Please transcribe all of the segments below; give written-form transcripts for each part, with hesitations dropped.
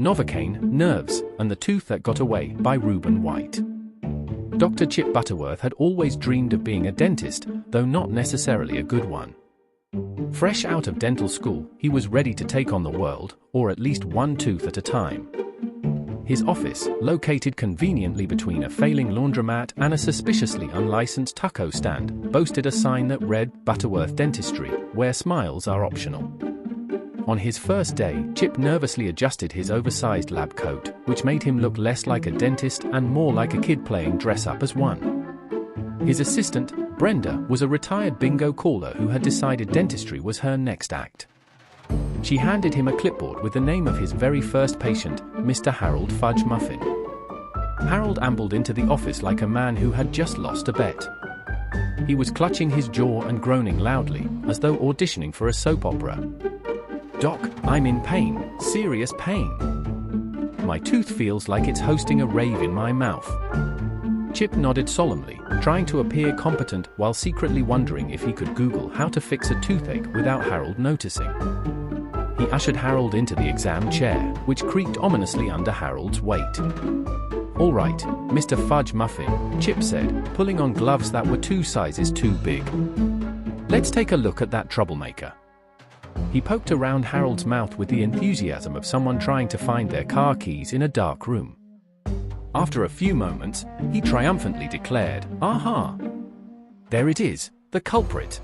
Novocain, Nerves, and the Tooth That Got Away by Reuben White. Dr. Chip Butterworth had always dreamed of being a dentist, though not necessarily a good one. Fresh out of dental school, he was ready to take on the world, or at least one tooth at a time. His office, located conveniently between a failing laundromat and a suspiciously unlicensed taco stand, boasted a sign that read Butterworth Dentistry, where smiles are optional. On his first day, Chip nervously adjusted his oversized lab coat, which made him look less like a dentist and more like a kid playing dress-up as one. His assistant, Brenda, was a retired bingo caller who had decided dentistry was her next act. She handed him a clipboard with the name of his very first patient, Mr. Harold Fudge Muffin. Harold ambled into the office like a man who had just lost a bet. He was clutching his jaw and groaning loudly, as though auditioning for a soap opera. "Doc, I'm in pain, serious pain. My tooth feels like it's hosting a rave in my mouth." Chip nodded solemnly, trying to appear competent while secretly wondering if he could Google how to fix a toothache without Harold noticing. He ushered Harold into the exam chair, which creaked ominously under Harold's weight. "All right, Mr. Fudge Muffin," Chip said, pulling on gloves that were 2 sizes too big. "Let's take a look at that troublemaker." He poked around Harold's mouth with the enthusiasm of someone trying to find their car keys in a dark room. After a few moments, he triumphantly declared, "Aha! There it is, the culprit.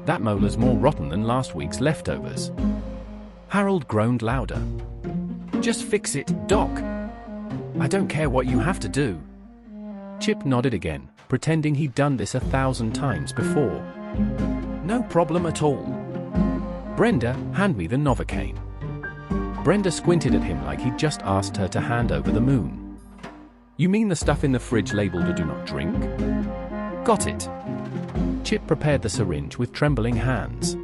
That molar's more rotten than last week's leftovers." Harold groaned louder. "Just fix it, Doc. I don't care what you have to do." Chip nodded again, pretending he'd done this 1,000 times before. "No problem at all. Brenda, hand me the Novocain." Brenda squinted at him like he'd just asked her to hand over the moon. "You mean the stuff in the fridge labeled a do not drink?" "Got it." Chip prepared the syringe with trembling hands.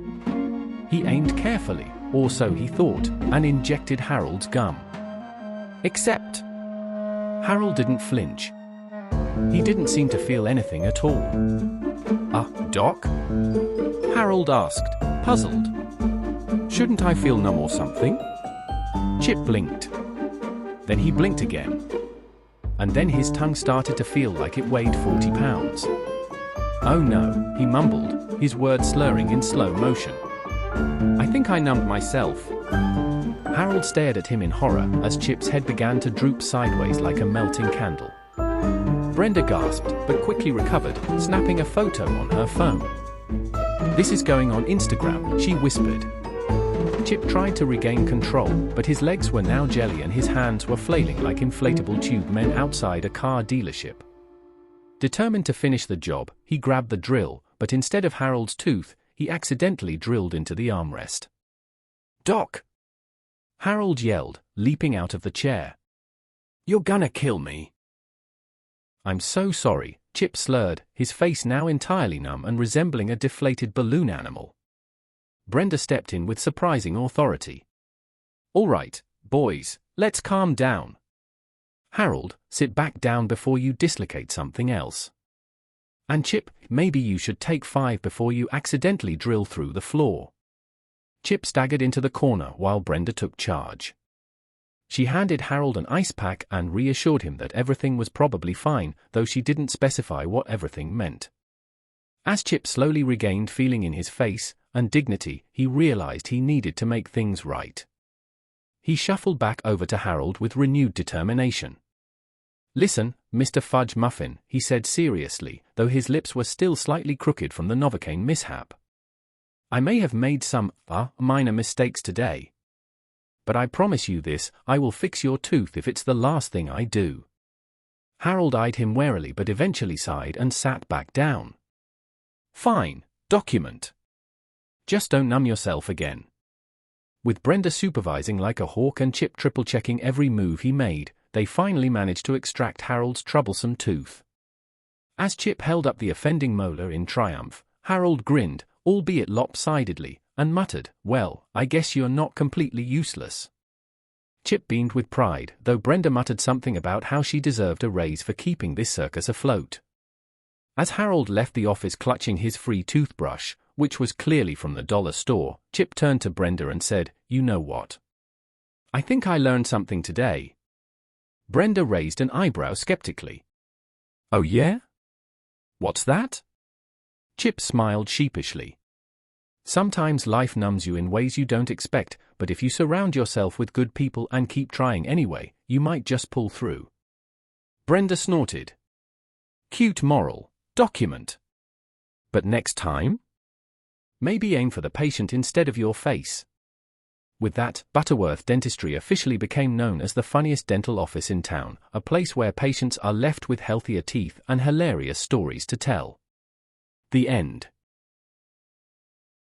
He aimed carefully, or so he thought, and injected Harold's gum. Except Harold didn't flinch. He didn't seem to feel anything at all. Doc?" Harold asked, puzzled. "Shouldn't I feel numb or something?" Chip blinked. Then he blinked again. And then his tongue started to feel like it weighed 40 pounds. "Oh no," he mumbled, his words slurring in slow motion. "I think I numbed myself." Harold stared at him in horror as Chip's head began to droop sideways like a melting candle. Brenda gasped, but quickly recovered, snapping a photo on her phone. "This is going on Instagram," she whispered. Chip tried to regain control, but his legs were now jelly and his hands were flailing like inflatable tube men outside a car dealership. Determined to finish the job, he grabbed the drill, but instead of Harold's tooth, he accidentally drilled into the armrest. "Doc!" Harold yelled, leaping out of the chair. "You're gonna kill me." "I'm so sorry," Chip slurred, his face now entirely numb and resembling a deflated balloon animal. Brenda stepped in with surprising authority. "All right, boys, let's calm down. Harold, sit back down before you dislocate something else. And Chip, maybe you should take 5 before you accidentally drill through the floor." Chip staggered into the corner while Brenda took charge. She handed Harold an ice pack and reassured him that everything was probably fine, though she didn't specify what everything meant. As Chip slowly regained feeling in his face and dignity, he realized he needed to make things right. He shuffled back over to Harold with renewed determination. "Listen, Mr. Fudge Muffin," he said seriously, though his lips were still slightly crooked from the Novocain mishap. "I may have made some minor mistakes today. But I promise you this, I will fix your tooth if it's the last thing I do." Harold eyed him warily but eventually sighed and sat back down. "Fine, document. Just don't numb yourself again." With Brenda supervising like a hawk and Chip triple-checking every move he made, they finally managed to extract Harold's troublesome tooth. As Chip held up the offending molar in triumph, Harold grinned, albeit lopsidedly, and muttered, "Well, I guess you're not completely useless." Chip beamed with pride, though Brenda muttered something about how she deserved a raise for keeping this circus afloat. As Harold left the office clutching his free toothbrush, which was clearly from the dollar store, Chip turned to Brenda and said, "You know what? I think I learned something today. Brenda raised an eyebrow skeptically. Oh yeah? What's that? Chip smiled sheepishly. Sometimes life numbs you in ways you don't expect, but if you surround yourself with good people and keep trying anyway, you might just pull through. Brenda snorted. Cute moral. Document. But next time? Maybe aim for the patient instead of your face. With that, Butterworth Dentistry officially became known as the funniest dental office in town, a place where patients are left with healthier teeth and hilarious stories to tell. The end.